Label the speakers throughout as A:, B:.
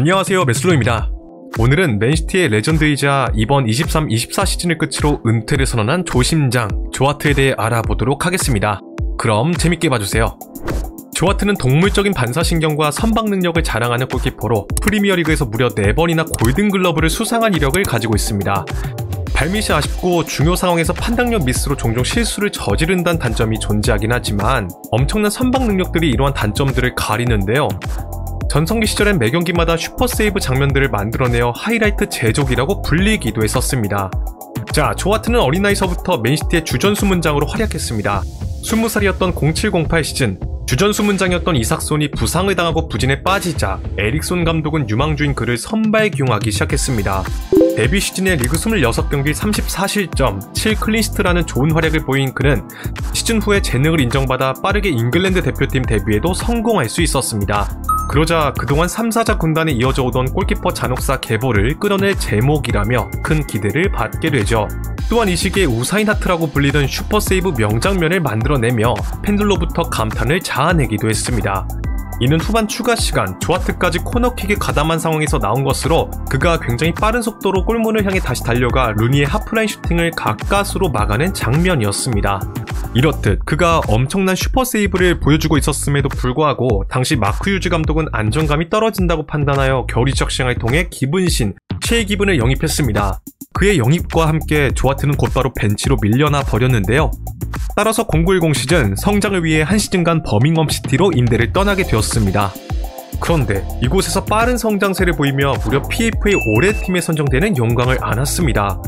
A: 안녕하세요, 메슬로입니다. 오늘은 맨시티의 레전드이자 이번 23-24 시즌을 끝으로 은퇴를 선언한 조심장 조하트에 대해 알아보도록 하겠습니다. 그럼 재밌게 봐주세요. 조하트는 동물적인 반사신경과 선방 능력을 자랑하는 골키퍼로 프리미어리그에서 무려 4번이나 골든글러브를 수상한 이력을 가지고 있습니다. 발밑이 아쉽고 중요 상황에서 판단력 미스로 종종 실수를 저지른다는 단점이 존재하긴 하지만 엄청난 선방 능력들이 이러한 단점들을 가리는데요. 전성기 시절엔 매경기마다 슈퍼세이브 장면들을 만들어내어 하이라이트 제조기라고 불리기도 했었습니다. 자, 조하트는 어린 나이서부터 맨시티의 주전수문장으로 활약했습니다. 20살이었던 07-08 시즌 주전수문장이었던 이삭손이 부상을 당하고 부진에 빠지자 에릭손 감독은 유망주인 그를 선발 기용하기 시작했습니다. 데뷔 시즌에 리그 26경기 34실점 7클린시트라는 좋은 활약을 보인 그는 시즌 후에 재능을 인정받아 빠르게 잉글랜드 대표팀 데뷔에도 성공할 수 있었습니다. 그러자 그동안 3-4자 군단에 이어져 오던 골키퍼 잔혹사 계보를 끌어낼 제목이라며 큰 기대를 받게 되죠. 또한 이 시기에 우사인 하트라고 불리던 슈퍼세이브 명장면을 만들어내며 팬들로부터 감탄을 자아내기도 했습니다. 이는 후반 추가 시간 조하트까지 코너킥에 가담한 상황에서 나온 것으로 그가 굉장히 빠른 속도로 골문을 향해 다시 달려가 루니의 하프라인 슈팅을 가까스로 막아낸 장면이었습니다. 이렇듯 그가 엄청난 슈퍼세이브를 보여주고 있었음에도 불구하고 당시 마크 휴즈 감독은 안정감이 떨어진다고 판단하여 겨울 이적 시장을 통해 기분신 셰이 기븐을 영입했습니다. 그의 영입과 함께 조하트는 곧바로 벤치로 밀려나 버렸는데요. 따라서 09-10 시즌 성장을 위해 한 시즌간 버밍엄 시티로 임대를 떠나게 되었습니다. 그런데 이곳에서 빠른 성장세를 보이며 무려 PFA 올해 팀에 선정되는 영광을 안았습니다.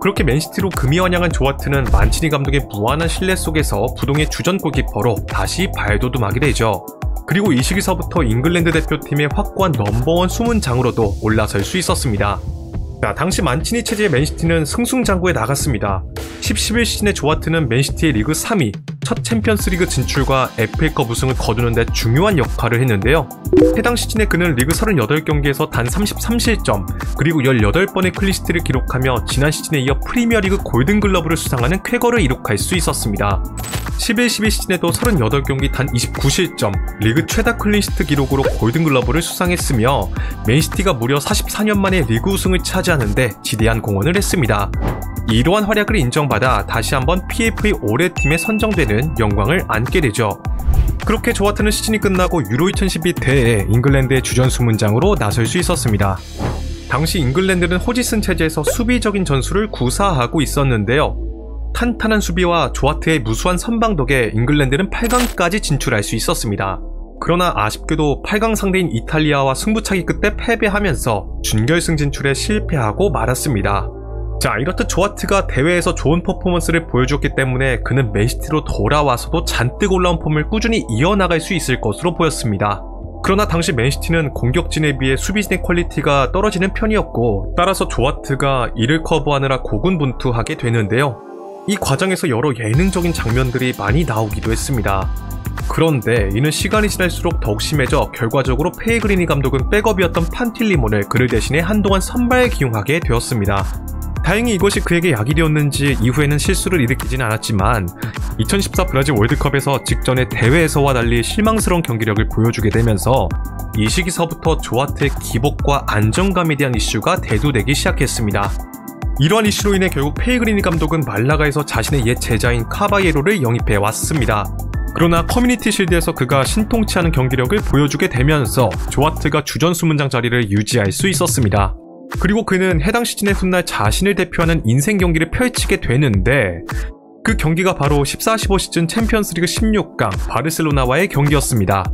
A: 그렇게 맨시티로 금이 환영한 조하트는 만치니 감독의 무한한 신뢰 속에서 부동의 주전 골키퍼로 다시 발돋움하게 되죠. 그리고 이 시기서부터 잉글랜드 대표팀의 확고한 넘버원 수문장으로도 올라설 수 있었습니다. 자, 당시 만치니 체제의 맨시티는 승승장구에 나갔습니다. 10-11 시즌의 조하트는 맨시티의 리그 3위, 첫 챔피언스리그 진출과 FA컵 우승을 거두는 데 중요한 역할을 했는데요. 해당 시즌에 그는 리그 38경기에서 단 33실점, 그리고 18번의 클린시트를 기록하며 지난 시즌에 이어 프리미어리그 골든글러브를 수상하는 쾌거를 이룩할 수 있었습니다. 11-12 시즌에도 38경기 단 29실점, 리그 최다 클린시트 기록으로 골든글러브를 수상했으며 맨시티가 무려 44년 만에 리그 우승을 차지하는데 지대한 공헌을 했습니다. 이러한 활약을 인정받아 다시 한번 PFA 올해 팀에 선정되는 영광을 안게 되죠. 그렇게 조하트는 시즌이 끝나고 유로 2012 대회에 잉글랜드의 주전수문장으로 나설 수 있었습니다. 당시 잉글랜드는 호지슨 체제에서 수비적인 전술을 구사하고 있었는데요. 탄탄한 수비와 조하트의 무수한 선방 덕에 잉글랜드는 8강까지 진출할 수 있었습니다. 그러나 아쉽게도 8강 상대인 이탈리아와 승부차기 끝에 패배하면서 준결승 진출에 실패하고 말았습니다. 자, 이렇듯 조하트가 대회에서 좋은 퍼포먼스를 보여줬기 때문에 그는 맨시티로 돌아와서도 잔뜩 올라온 폼을 꾸준히 이어나갈 수 있을 것으로 보였습니다. 그러나 당시 맨시티는 공격진에 비해 수비진의 퀄리티가 떨어지는 편이었고 따라서 조하트가 이를 커버하느라 고군분투하게 되는데요. 이 과정에서 여러 예능적인 장면들이 많이 나오기도 했습니다. 그런데 이는 시간이 지날수록 더욱 심해져 결과적으로 페이그리니 감독은 백업이었던 판틸리몬을 그를 대신해 한동안 선발 기용하게 되었습니다. 다행히 이것이 그에게 약이 되었는지 이후에는 실수를 일으키진 않았지만 2014 브라질 월드컵에서 직전의 대회에서와 달리 실망스러운 경기력을 보여주게 되면서 이 시기서부터 조하트의 기복과 안정감에 대한 이슈가 대두되기 시작했습니다. 이러한 이슈로 인해 결국 페이그리니 감독은 말라가에서 자신의 옛 제자인 카바예로를 영입해 왔습니다. 그러나 커뮤니티 실드에서 그가 신통치 않은 경기력을 보여주게 되면서 조하트가 주전수문장 자리를 유지할 수 있었습니다. 그리고 그는 해당 시즌의 훗날 자신을 대표하는 인생 경기를 펼치게 되는데 그 경기가 바로 14-15 시즌 챔피언스리그 16강 바르셀로나와의 경기였습니다.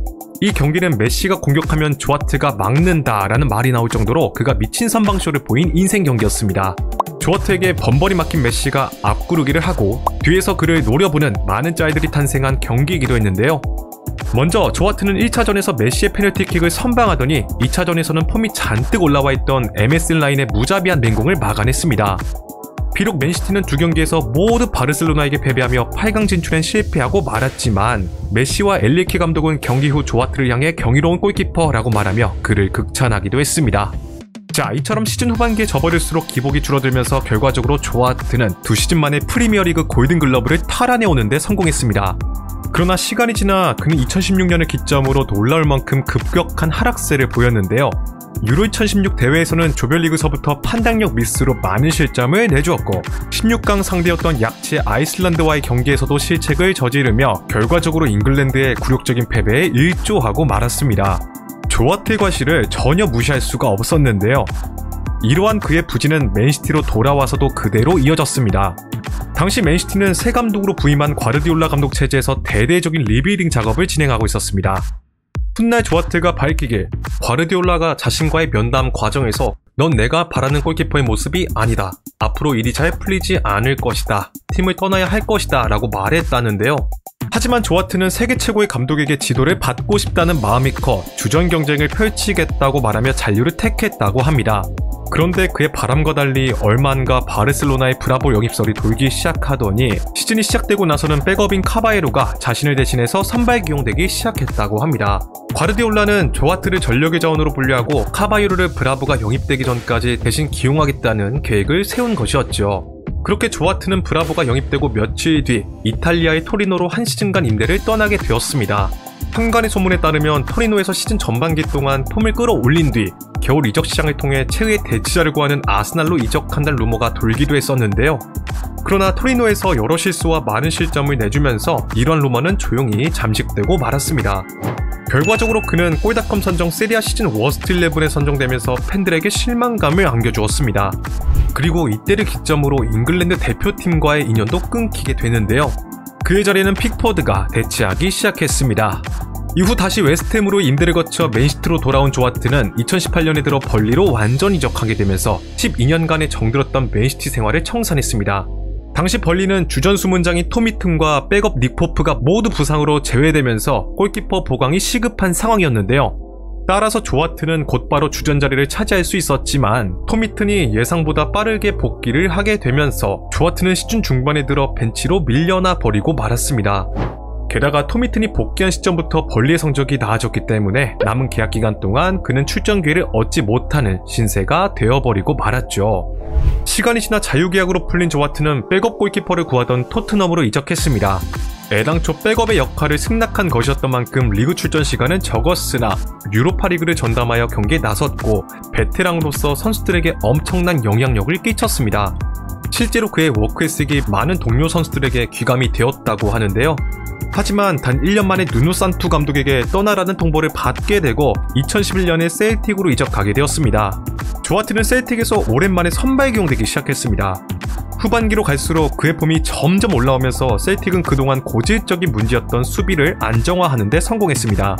A: 이 경기는 메시가 공격하면 조하트가 막는다라는 말이 나올 정도로 그가 미친 선방쇼를 보인 인생 경기였습니다. 조하트에게 번번이 막힌 메시가 앞구르기를 하고 뒤에서 그를 노려보는 많은 짤들이 탄생한 경기이기도 했는데요. 먼저 조하트는 1차전에서 메시의 페널티킥을 선방하더니 2차전에서는 폼이 잔뜩 올라와 있던 MSN 라인의 무자비한 맹공을 막아냈습니다. 비록 맨시티는 두 경기에서 모두 바르셀로나에게 패배하며 8강 진출엔 실패하고 말았지만 메시와 엘리케 감독은 경기 후 조하트를 향해 경이로운 골키퍼라고 말하며 그를 극찬하기도 했습니다. 자, 이처럼 시즌 후반기에 접어들수록 기복이 줄어들면서 결과적으로 조하트는 2시즌 만에 프리미어리그 골든글러브를 탈환해오는 데 성공했습니다. 그러나 시간이 지나 그는 2016년을 기점으로 놀라울 만큼 급격한 하락세를 보였는데요. 유로 2016 대회에서는 조별리그서부터 판단력 미스로 많은 실점을 내주었고 16강 상대였던 약체 아이슬란드와의 경기에서도 실책을 저지르며 결과적으로 잉글랜드의 굴욕적인 패배에 일조하고 말았습니다. 조아트의 과실을 전혀 무시할 수가 없었는데요. 이러한 그의 부진은 맨시티로 돌아와서도 그대로 이어졌습니다. 당시 맨시티는 새 감독으로 부임한 과르디올라 감독 체제에서 대대적인 리빌딩 작업을 진행하고 있었습니다. 훗날 조아트가 밝히길 과르디올라가 자신과의 면담 과정에서 넌 내가 바라는 골키퍼의 모습이 아니다. 앞으로 일이 잘 풀리지 않을 것이다. 팀을 떠나야 할 것이다. 라고 말했다는데요. 하지만 조아트는 세계 최고의 감독에게 지도를 받고 싶다는 마음이 커 주전 경쟁을 펼치겠다고 말하며 잔류를 택했다고 합니다. 그런데 그의 바람과 달리 얼마 안가 바르셀로나의 브라보 영입설이 돌기 시작하더니 시즌이 시작되고 나서는 백업인 카바에로가 자신을 대신해서 선발 기용되기 시작했다고 합니다. 과르디올라는 조아트를 전력의 자원으로 분류하고 카바에로를 브라보가 영입되기 전까지 대신 기용하겠다는 계획을 세운 것이었죠. 그렇게 조아트는 브라보가 영입되고 며칠 뒤 이탈리아의 토리노로 한 시즌간 임대를 떠나게 되었습니다. 현관의 소문에 따르면 토리노에서 시즌 전반기 동안 폼을 끌어올린 뒤 겨울 이적 시장을 통해 최후의 대치자를 구하는 아스날로 이적한다는 루머가 돌기도 했었는데요. 그러나 토리노에서 여러 실수와 많은 실점을 내주면서 이런 루머는 조용히 잠식되고 말았습니다. 결과적으로 그는 골닷컴 선정 세리아 시즌 워스트 11에 선정되면서 팬들에게 실망감을 안겨주었습니다. 그리고 이때를 기점으로 잉글랜드 대표팀과의 인연도 끊기게 되는데요. 그의 자리는 픽포드가 대체하기 시작했습니다. 이후 다시 웨스트햄으로 임대를 거쳐 맨시티로 돌아온 조아트는 2018년에 들어 벌리로 완전 이적하게 되면서 12년간의 정들었던 맨시티 생활을 청산했습니다. 당시 벌리는 주전 수문장인 토미튼과 백업 닉 포프가 모두 부상으로 제외되면서 골키퍼 보강이 시급한 상황이었는데요. 따라서 조아트는 곧바로 주전 자리를 차지할 수 있었지만 토미튼이 예상보다 빠르게 복귀를 하게 되면서 조아트는 시즌 중반에 들어 벤치로 밀려나 버리고 말았습니다. 게다가 토미튼이 복귀한 시점부터 벌리의 성적이 나아졌기 때문에 남은 계약 기간 동안 그는 출전 기회를 얻지 못하는 신세가 되어버리고 말았죠. 시간이 지나 자유계약으로 풀린 조아트는 백업 골키퍼를 구하던 토트넘으로 이적했습니다. 애당초 백업의 역할을 승낙한 것이었던 만큼 리그 출전 시간은 적었으나 유로파리그를 전담하여 경기에 나섰고 베테랑으로서 선수들에게 엄청난 영향력을 끼쳤습니다. 실제로 그의 워크에스익이 많은 동료 선수들에게 귀감이 되었다고 하는데요. 하지만 단 1년 만에 누누 산투 감독에게 떠나라는 통보를 받게 되고 2011년에 셀틱으로 이적하게 되었습니다. 조아트는 셀틱에서 오랜만에 선발 기용되기 시작했습니다. 후반기로 갈수록 그의 폼이 점점 올라오면서 셀틱은 그동안 고질적인 문제였던 수비를 안정화하는 데 성공했습니다.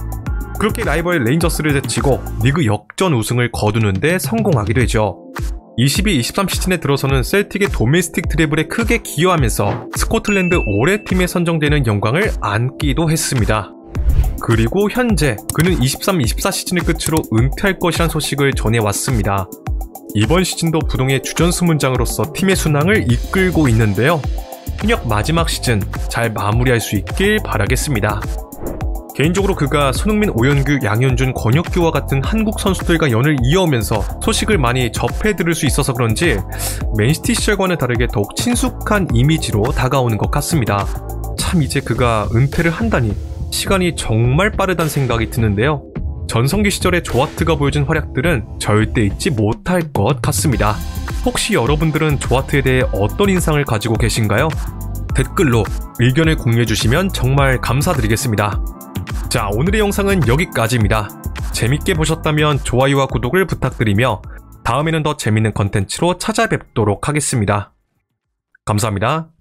A: 그렇게 라이벌 레인저스를 제치고 리그 역전 우승을 거두는 데 성공하게 되죠. 22-23 시즌에 들어서는 셀틱의 도메스틱 트래블에 크게 기여하면서 스코틀랜드 올해 팀에 선정되는 영광을 안기도 했습니다. 그리고 현재 그는 23-24 시즌을 끝으로 은퇴할 것이란 소식을 전해왔습니다. 이번 시즌도 부동의 주전 수문장으로서 팀의 순항을 이끌고 있는데요. 현역 마지막 시즌 잘 마무리할 수 있길 바라겠습니다. 개인적으로 그가 손흥민, 오연규, 양현준, 권혁규와 같은 한국 선수들과 연을 이어오면서 소식을 많이 접해들을 수 있어서 그런지 맨시티 시절과는 다르게 더욱 친숙한 이미지로 다가오는 것 같습니다. 참 이제 그가 은퇴를 한다니 시간이 정말 빠르다는 생각이 드는데요. 전성기 시절의 조아트가 보여준 활약들은 절대 잊지 못할 것 같습니다. 혹시 여러분들은 조아트에 대해 어떤 인상을 가지고 계신가요? 댓글로 의견을 공유해주시면 정말 감사드리겠습니다. 자, 오늘의 영상은 여기까지입니다. 재밌게 보셨다면 좋아요와 구독을 부탁드리며 다음에는 더 재밌는 컨텐츠로 찾아뵙도록 하겠습니다. 감사합니다.